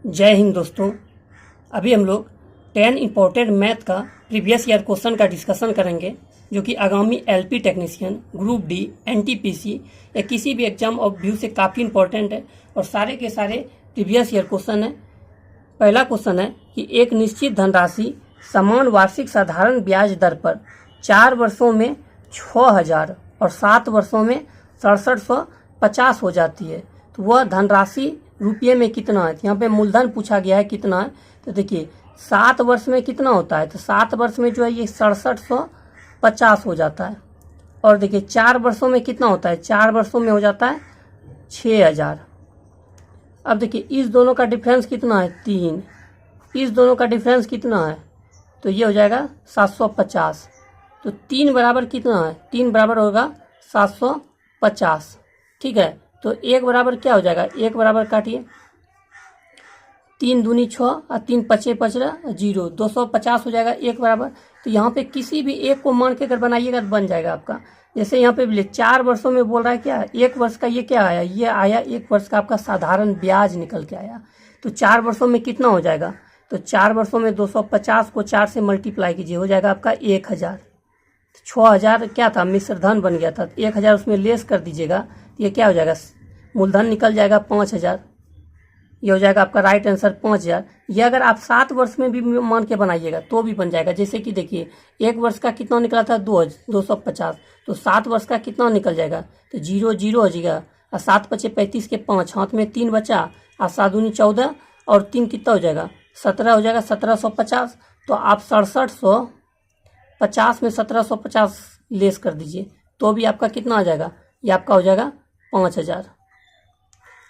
जय हिंद दोस्तों। अभी हम लोग 10 इम्पोर्टेंट मैथ का प्रीवियस ईयर क्वेश्चन का डिस्कशन करेंगे, जो कि आगामी LP technician, group D, NTPC या किसी भी एग्जाम ऑफ व्यू से काफ़ी इंपॉर्टेंट है और सारे के सारे प्रीवियस ईयर क्वेश्चन है। पहला क्वेश्चन है कि एक निश्चित धनराशि समान वार्षिक साधारण ब्याज दर पर 4 वर्षों में 6000 और 7 वर्षों में 6750 हो जाती है, तो वह धनराशि रुपये में कितना है। यहाँ पे मूलधन पूछा गया है कितना है, तो देखिए 7 वर्ष में कितना होता है, तो 7 वर्ष में जो है ये 6750 हो जाता है। और देखिए 4 वर्षों में कितना होता है, 4 वर्षों में हो जाता है 6000। अब देखिए इस दोनों का डिफरेंस कितना है, 3। इस दोनों का डिफरेंस कितना है, तो ये हो जाएगा 750। तो 3 बराबर कितना है, 3 बराबर होगा 750। ठीक है, तो 1 बराबर क्या हो जाएगा, 1 बराबर काटिए, 3 दूनी 6 और 3 पचे 0, 250 हो जाएगा 1 बराबर। तो यहाँ पे किसी भी एक को मान के अगर बनाइएगा तो बन जाएगा आपका। जैसे यहाँ पे बोले 4 वर्षों में बोल रहा है क्या, 1 वर्ष का ये क्या आया, ये आया 1 वर्ष का आपका साधारण ब्याज निकल के आया। तो 4 वर्षों में कितना हो जाएगा, तो 4 वर्षों में 250 को 4 से मल्टीप्लाई कीजिए, हो जाएगा आपका 1000। 6000 क्या था, मिश्र धन बन गया था, 1000 उसमें लेस कर दीजिएगा, तो ये क्या हो जाएगा, मूलधन निकल जाएगा 5000। ये हो जाएगा आपका राइट आंसर 5000। ये अगर आप 7 वर्ष में भी मान के बनाइएगा तो भी बन जाएगा। जैसे कि देखिए 1 वर्ष का कितना निकला था 250, तो 7 वर्ष का कितना निकल जाएगा, तो 0 0 हो जाएगा, और 7 पचे 35 के 5, हाथ में 3 बचा, और 7 दूनी 14 और 3 कितना हो जाएगा 17 हो जाएगा, 1750। तो आप 6750 में 1750 लेस कर दीजिए तो भी आपका कितना आ जाएगा, ये आपका हो जाएगा 5000।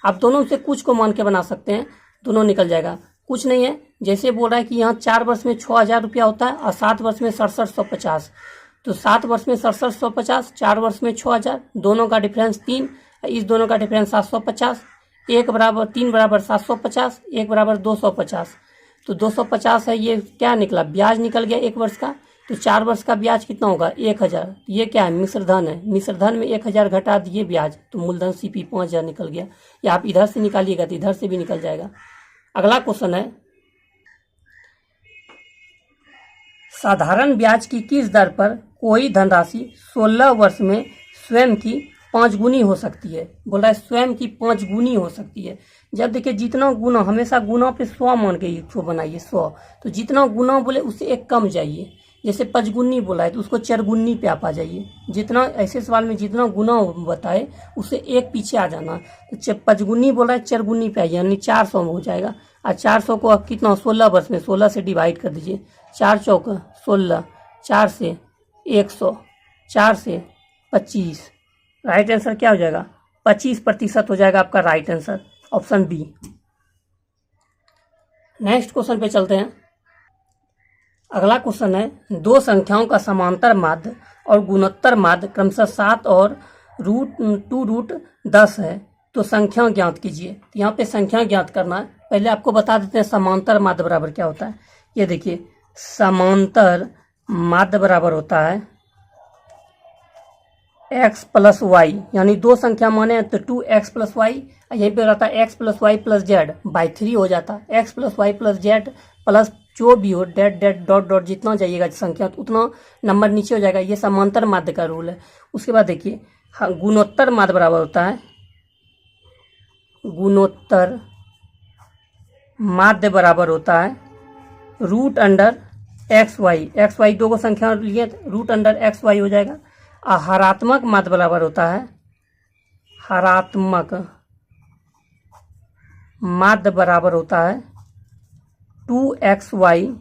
आप दोनों से कुछ को मान के बना सकते हैं, दोनों निकल जाएगा। कुछ नहीं है, जैसे बोल रहा है कि यहाँ 4 वर्ष में 6000 रुपया होता है और 7 वर्ष में 6750, तो 7 वर्ष में 6750, 4 वर्ष में 6000, दोनों का डिफरेंस 3, इस दोनों का डिफरेंस 750। 1 बराबर 3 बराबर 750, 1 बराबर 250। तो 250 है, ये क्या निकला, ब्याज निकल गया 1 वर्ष का। तो 4 वर्ष का ब्याज कितना होगा 1000। ये क्या है, मिश्र धन है, मिश्र धन में 1000 घटा दिए ब्याज, तो मूलधन सीपी 5000 निकल गया। या आप इधर से निकालिएगा तो इधर से भी निकल जाएगा। अगला क्वेश्चन है, साधारण ब्याज की किस दर पर कोई धनराशि 16 वर्ष में स्वयं की 5 गुनी हो सकती है। बोला है स्वयं की 5 गुनी हो सकती है। जब देखिए जितना गुना, हमेशा गुना पे 100 मान के 100 बनाइए 100, तो जितना गुना बोले उससे एक कम जाइए। जैसे 5 बोला है तो उसको 4 पे आप आ जाइए। जितना ऐसे सवाल में जितना गुना बताए उससे एक पीछे आ जाना। तो 5 बोला है 4 पे आइए, यानी 400 में हो जाएगा। और 400 को आप कितना 16 वर्ष में 16 से डिवाइड कर दीजिए, 4 चौक 16, 4 से 100, 4 से 25। राइट आंसर क्या हो जाएगा, 25% हो जाएगा आपका right answer, option B. Next question पे चलते हैं। अगला क्वेश्चन है, 2 संख्याओं का समांतर माध्य और गुणोत्तर माध्य क्रमशः 7 और √2√10 है, तो संख्या ज्ञात कीजिए। तो यहाँ पे संख्या ज्ञात करना है, पहले आपको बता देते हैं समांतर माध्य बराबर क्या होता है। ये देखिए समांतर माध्य बराबर होता है x + y, यानी 2 संख्या माने तो 2x + y, यहीं पे रहता है x + y + z/3 हो जाता है। x + y + z प्लस जो भी हो डेट डेट डॉट डॉट जितना जाइएगा संख्या उतना नंबर नीचे हो जाएगा। ये समांतर माध्य का रूल है। उसके बाद देखिए गुणोत्तर माध्य बराबर होता है, गुणोत्तर माध्य बराबर होता है √xy। xy 2 को संख्या लिए √xy हो जाएगा। और हरात्मक माध्य बराबर होता है, हरात्मक माध्य बराबर होता है 2xy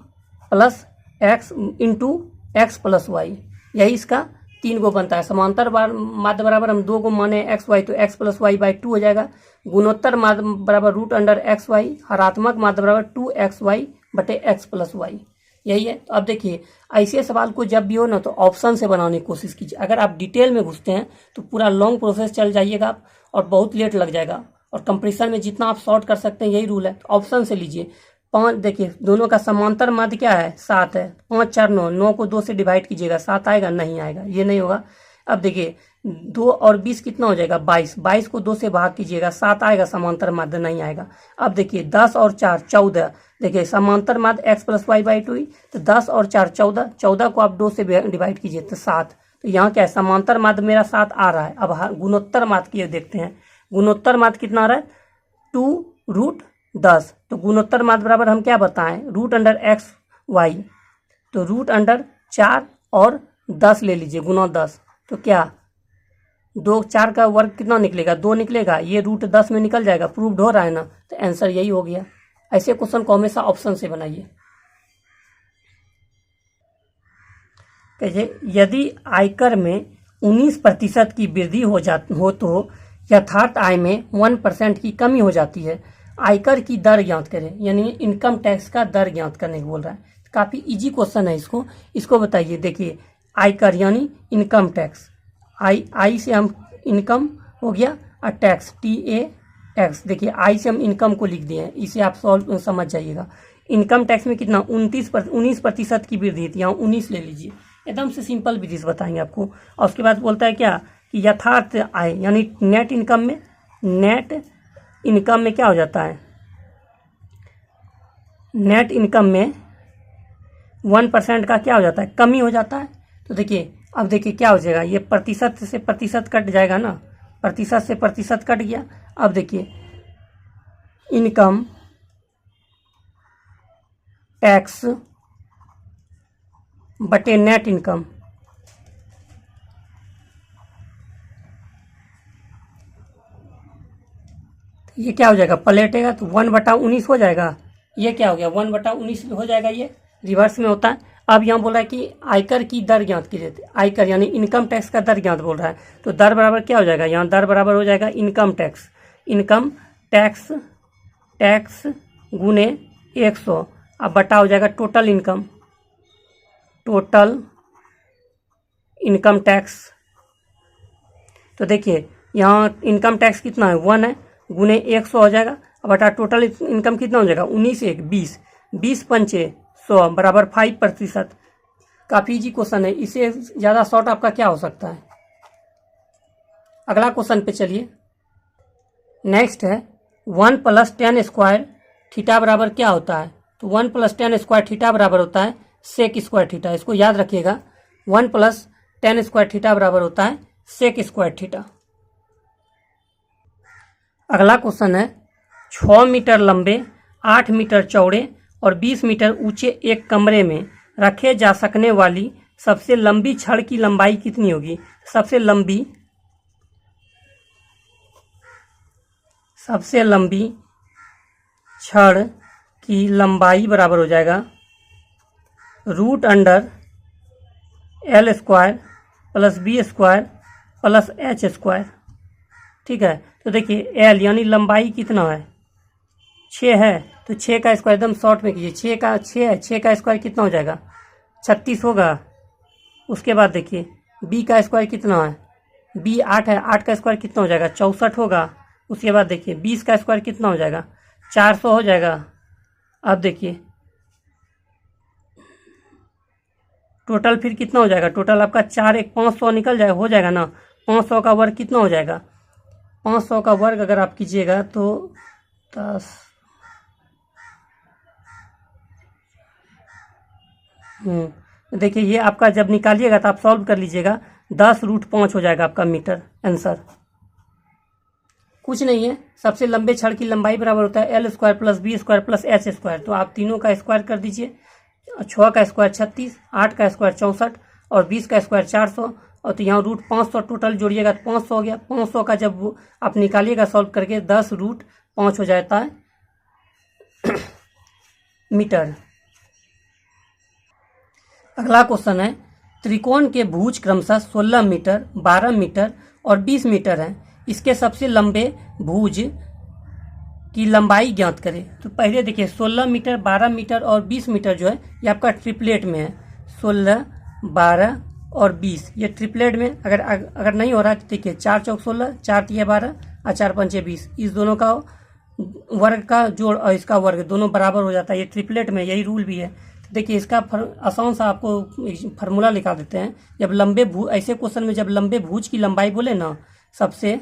+ x × x + y। यही इसका 3 को बनता है। समांतर माध्य बराबर हम 2 को माने xy, तो x + y/2 हो जाएगा। गुणोत्तर माध्य बराबर √xy, हरात्मक माध्य बराबर 2xy/x + y। यही है। तो अब देखिए ऐसे सवाल को जब भी हो ना तो ऑप्शन से बनाने की कोशिश कीजिए। अगर आप डिटेल में घुसते हैं तो पूरा लॉन्ग प्रोसेस चल जाइएगा आप और बहुत लेट लग जाएगा। और कंपटीशन में जितना आप शॉर्ट कर सकते हैं यही रूल है। तो ऑप्शन से लीजिए। 5 देखिए दोनों का समांतर माध्य क्या है 7 है, 5 4 9, 9 को 2 से डिवाइड कीजिएगा 7 आएगा, नहीं आएगा, ये नहीं होगा। अब देखिए 2 और 20 कितना हो जाएगा 22। 22 को 2 से भाग कीजिएगा 7 आएगा, समांतर माध्य नहीं आएगा। अब देखिए 10 और 4 14। देखिए समांतर माध्य x प्लस वाई बाई 2 ही, तो 10 और 4 14। 14 को आप 2 से डिवाइड कीजिए तो 7। तो यहाँ क्या है, समांतर माध्य मेरा 7 आ रहा है। अब गुणोत्तर माध्य की देखते हैं। गुणोत्तर माध्य कितना आ रहा है 2√10। तो गुणोत्तर माध्य बराबर हम क्या बताएं, √x(y). तो √4 और 10 ले लीजिए गुना 10, तो क्या 2 4 का वर्ग कितना निकलेगा 2 निकलेगा, ये √10 में निकल जाएगा। प्रूव्ड हो रहा है ना, तो आंसर यही हो गया। ऐसे क्वेश्चन को हमेशा ऑप्शन से बनाइए। यदि आयकर में 19% की वृद्धि हो तो यथार्थ आय में 1% की कमी हो जाती है। आयकर की दर ज्ञात करें, यानी इनकम टैक्स का दर ज्ञात करने को बोल रहा है। काफी इजी क्वेश्चन है, इसको बताइए। देखिए आयकर यानी इनकम टैक्स, आई से हम इनकम हो गया और टैक्स TAX। देखिए आई से हम इनकम को लिख दिए हैं, इसे आप सॉल्व समझ जाइएगा। इनकम टैक्स में कितना 19% की वृद्धि थी, यहाँ 19 ले लीजिए। एकदम से सिंपल विधि से बताएंगे आपको। और उसके बाद बोलता है क्या कि यथार्थ आय यानी नेट इनकम में क्या हो जाता है, नेट इनकम में 1% का क्या हो जाता है, कमी हो जाता है। तो देखिए अब देखिए क्या हो जाएगा, ये प्रतिशत से प्रतिशत कट जाएगा ना, प्रतिशत से प्रतिशत कट गया। अब देखिए इनकम टैक्स बटे नेट इनकम, ये क्या हो जाएगा पलटेगा तो 1/19 हो जाएगा। ये क्या हो गया 1/19 हो जाएगा, ये रिवर्स में होता है। अब यहाँ बोला है कि आयकर की दर ज्ञात कीजिए। आयकर यानी इनकम टैक्स का दर ज्ञात बोल रहा है, तो दर बराबर क्या हो जाएगा, यहाँ दर बराबर हो जाएगा इनकम टैक्स गुने 100, अब बटा हो जाएगा टोटल इनकम टैक्स। तो देखिए यहाँ इनकम टैक्स कितना है 1 है, गुने 100 हो जाएगा, अब बटा टोटल इनकम कितना हो जाएगा 19 1 20, 20 पंचे 100 बराबर 5%। काफी इजी क्वेश्चन है, इसे ज़्यादा शॉर्ट आपका क्या हो सकता है। अगला क्वेश्चन पे चलिए। नेक्स्ट है 1 + tan स्क्वायर थीटा बराबर क्या होता है। तो 1 + tan स्क्वायर थीटा बराबर होता है सेक स्क्वायर थीटा। इसको याद रखिएगा, 1 + tan स्क्वायर थीटा बराबर होता है सेक स्क्वायर थीटा। अगला क्वेश्चन है 6 मीटर लंबे, 8 मीटर चौड़े और 20 मीटर ऊंचे एक कमरे में रखे जा सकने वाली सबसे लंबी छड़ की लंबाई कितनी होगी। सबसे लंबी छड़ की लंबाई बराबर हो जाएगा √L² + B² + H²। ठीक है, तो देखिए L यानी लंबाई कितना है 6 है, तो 6 का स्क्वायर एकदम शॉर्ट में कीजिए। 6 है, 6 का स्क्वायर कितना हो जाएगा 36 होगा। उसके बाद देखिए B का स्क्वायर कितना है, B 8 है, 8 का स्क्वायर कितना हो जाएगा 64 होगा। उसके बाद देखिए 20 का स्क्वायर कितना हो जाएगा 400 हो जाएगा। अब देखिए टोटल फिर कितना हो जाएगा, टोटल आपका 4 1 500 निकल जाएगा, हो जाएगा ना। 500 का वर्ग कितना हो जाएगा, 500 का वर्ग अगर आप कीजिएगा तो 10 देखिए ये आपका जब निकालिएगा तो आप सॉल्व कर लीजिएगा, 10√5 हो जाएगा आपका मीटर आंसर। कुछ नहीं है, सबसे लंबे छड़ की लंबाई बराबर होता है L² + B² + H²। तो आप तीनों का स्क्वायर कर दीजिए, 6 का स्क्वायर 36, 8 का स्क्वायर 64 और 20 का स्क्वायर 400, और तो यहाँ √500 टोटल जोड़िएगा तो 500 हो गया। 500 का जब आप निकालिएगा सॉल्व करके 10√5 हो जाता है मीटर। अगला क्वेश्चन है त्रिकोण के भुज क्रमशः 16 मीटर, 12 मीटर और 20 मीटर हैं। इसके सबसे लंबे भुज की लंबाई ज्ञात करें। तो पहले देखिए 16 मीटर, 12 मीटर और 20 मीटर जो है ये आपका ट्रिपलेट में है। 16, 12 और 20 ये ट्रिपलेट में अगर नहीं हो रहा तो देखिए 4 चौक 16, 4 तिया 12 और 4 पंचे 20, इस दोनों का वर्ग का जोड़ और इसका वर्ग दोनों बराबर हो जाता है। ये ट्रिपलेट में यही रूल भी है। देखिए इसका आसान सा आपको फार्मूला लिखा देते हैं। जब लंबे ऐसे क्वेश्चन में जब लंबे भुज की लंबाई बोले ना, सबसे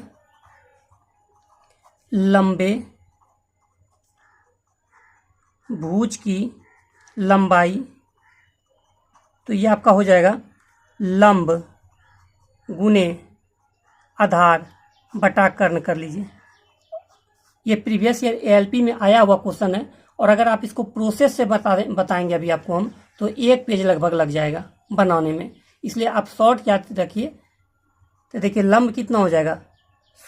लंबे भुज की लंबाई, तो ये आपका हो जाएगा लंब गुने आधार बटा कर्ण कर लीजिए। ये प्रीवियस ईयर एएलपी में आया हुआ क्वेश्चन है, और अगर आप इसको प्रोसेस से बताएंगे अभी आपको हम, तो 1 पेज लगभग लग जाएगा बनाने में, इसलिए आप शॉर्ट याद रखिए। तो देखिए लंब कितना हो जाएगा,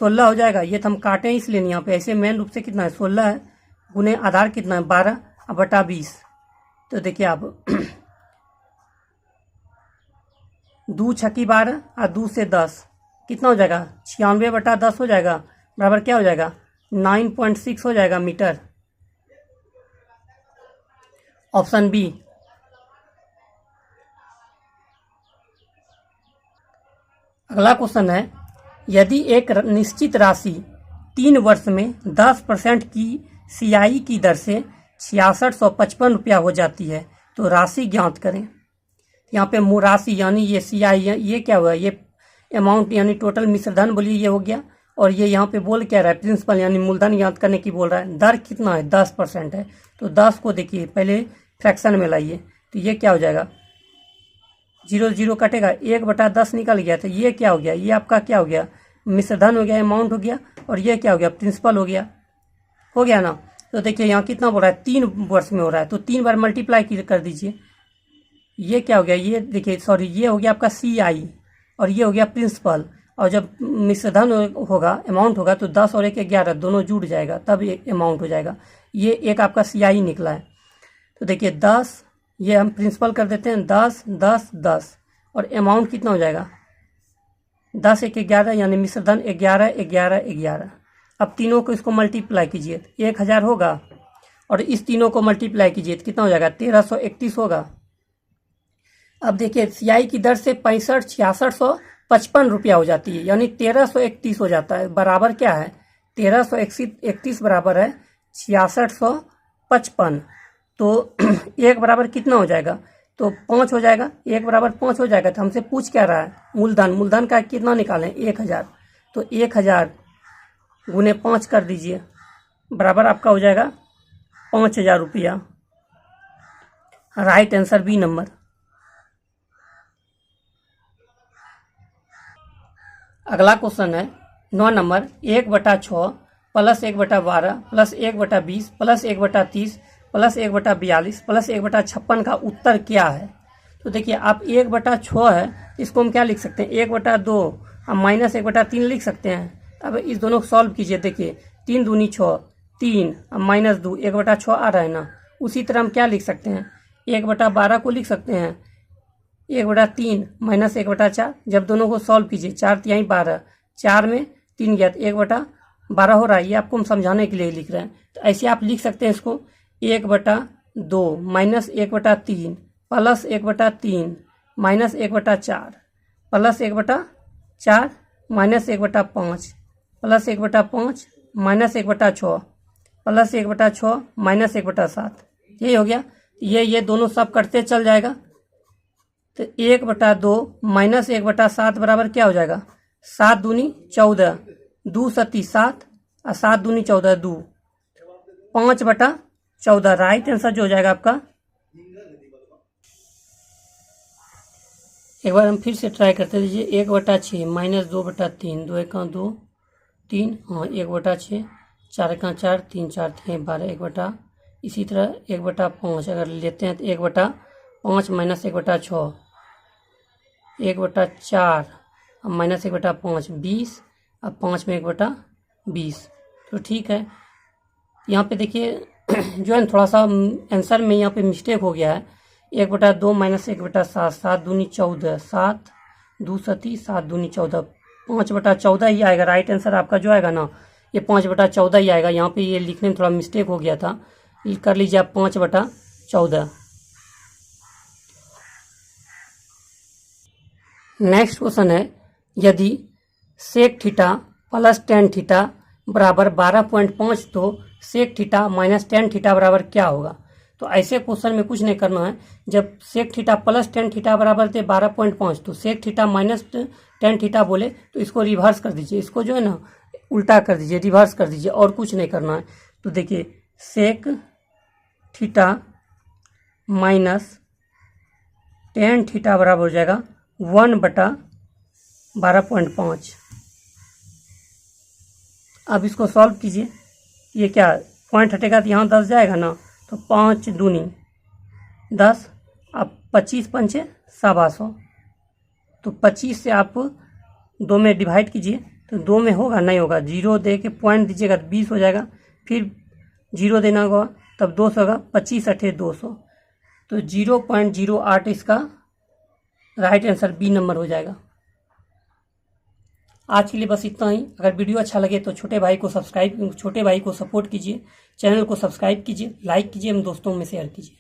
16 हो जाएगा। ये तो हम काटे इसलिए यहाँ पे, ऐसे मेन रूप से कितना है 16 है, गुने आधार कितना है 12 और बटा 20। तो देखिए आप 2 छक्की 12 और 2 से 10 कितना हो जाएगा, 96 बटा 10 हो जाएगा, बराबर क्या हो जाएगा 9.6 हो जाएगा मीटर। Option B. अगला क्वेश्चन है, यदि एक निश्चित राशि 3 वर्ष में 10% की सीआई की दर से 6655 रुपया हो जाती है तो राशि ज्ञात करें। यहाँ पे राशि यानी ये सीआई, ये क्या हुआ, ये अमाउंट यानी टोटल मिश्रधन बोलिए ये हो गया, और ये यहाँ पे बोल क्या रहा है, प्रिंसिपल यानी मूलधन ज्ञात करने की बोल रहा है। दर कितना है 10% है, तो 10 को देखिए पहले फ्रैक्शन में लाइए, तो ये क्या हो जाएगा 0 0 कटेगा, 1/10 निकल गया, तो ये क्या हो गया, ये आपका क्या हो गया मिश्रधन हो गया, अमाउंट हो गया, और ये क्या हो गया प्रिंसिपल हो गया ना। तो देखिए यहाँ कितना बोल रहा है 3 वर्ष में हो रहा है, तो 3 बार मल्टीप्लाई कर दीजिए। ये क्या हो गया, ये देखिए सॉरी, ये हो गया आपका सीआई और ये हो गया प्रिंसिपल, और जब मिश्रधन होगा अमाउंट होगा तो 10 और 1 11 दोनों जुड़ जाएगा तब एक अमाउंट हो जाएगा। ये एक आपका सीआई निकला है। तो देखिए 10, ये हम प्रिंसिपल कर देते हैं 10 10 10, और अमाउंट कितना हो जाएगा 10 1 11 यानी मिश्रधन 11 11 11। अब तीनों को इसको मल्टीप्लाई कीजिए, 1000 होगा, और इस तीनों को मल्टीप्लाई कीजिए तो कितना हो जाएगा 1331 होगा। अब देखिए सीआई की दर से 6655 रुपया हो जाती है, यानी 1331 हो जाता है, बराबर क्या है 1331 बराबर है 6655। तो 1 बराबर कितना हो जाएगा, तो 5 हो जाएगा, 1 बराबर 5 हो जाएगा। तो हमसे पूछ क्या रहा है मूलधन का कितना निकालें 1000, तो 1000 गुने 5 कर दीजिए, बराबर आपका हो जाएगा 5000 रुपया। Right answer B number. अगला क्वेश्चन है 9 number, 1/6 plus 1/12 plus 1/20 plus 1/30 plus 1/42 plus 1/56 का उत्तर क्या है। तो देखिए आप 1/6 है, इसको हम क्या लिख सकते हैं 1/2 और माइनस 1/3 लिख सकते हैं। अब इस दोनों को सॉल्व कीजिए, देखिए 3 दूनी 6, 3 और माइनस 2 1/6 आ रहा है ना। उसी तरह हम क्या लिख सकते हैं 1/12 को लिख सकते हैं 1/3 माइनस 1/4। जब दोनों को सॉल्व कीजिए 4 तिहाई 12, 4 में 3 गया तो 1/12 हो रहा है। ये आपको हम समझाने के लिए लिख रहे हैं, तो ऐसे आप लिख सकते हैं इसको 1/2 minus 1/3 plus 1/3 minus 1/4 plus 1/4 minus 1/5 plus 1/5 minus 1/6 plus 1/6 minus 1/7। यही हो गया। ये दोनों सब कटते चल जाएगा, तो 1/2 माइनस 1/7 बराबर क्या हो जाएगा 7 दूनी 14, 2 सती 7 और 7 दूनी 14 2, 5/14। राइट आंसर जो हो जाएगा आपका। एक बार हम फिर से ट्राई करते दीजिए 1/6 माइनस 2/3, 2 1 2 3, हाँ 1/6, 4 1 4, 3 4 3 12, 1 इसी तरह 1/5 अगर लेते हैं तो 1/5 माइनस 1/6 1/4 माइनस 1/5 20 और 5 में 1/20। तो ठीक है, यहाँ पे देखिए जो है थोड़ा सा आंसर में यहाँ पे मिस्टेक हो गया है। 1/2 माइनस 1/7, 7 दूनी 14, 7 2 सती 7 दूनी 14, 5/14 ही आएगा। राइट आंसर आपका जो आएगा ना ये 5/14 ही आएगा। यहाँ पे ये लिखने में थोड़ा मिस्टेक हो गया था, कर लीजिए आप 5/14। नेक्स्ट क्वेश्चन है, यदि sec theta plus tan theta बराबर 12.5 तो sec theta minus tan theta बराबर क्या होगा। तो ऐसे क्वेश्चन में कुछ नहीं करना है। जब sec theta plus tan theta बराबर थे 12.5, तो sec theta minus tan theta बोले तो इसको रिवर्स कर दीजिए, इसको जो है ना उल्टा कर दीजिए, रिवर्स कर दीजिए, और कुछ नहीं करना है। तो देखिए sec theta minus tan theta बराबर हो जाएगा 1/12.5। अब इसको सॉल्व कीजिए। ये क्या पॉइंट हटेगा तो यहाँ 10 जाएगा ना, तो 5 दूनी 10, अब 25 पंचे 125, तो 25 से आप 2 में डिवाइड कीजिए, तो 2 में होगा नहीं होगा, 0 दे के पॉइंट दीजिएगा तो 20 हो जाएगा, फिर 0 देना होगा तब 200 होगा, 25 अठे 200, तो 0.08 इसका राइट आंसर बी नंबर हो जाएगा। आज के लिए बस इतना ही। अगर वीडियो अच्छा लगे तो छोटे भाई को सपोर्ट कीजिए, चैनल को सब्सक्राइब कीजिए, लाइक कीजिए, दोस्तों में शेयर कीजिए।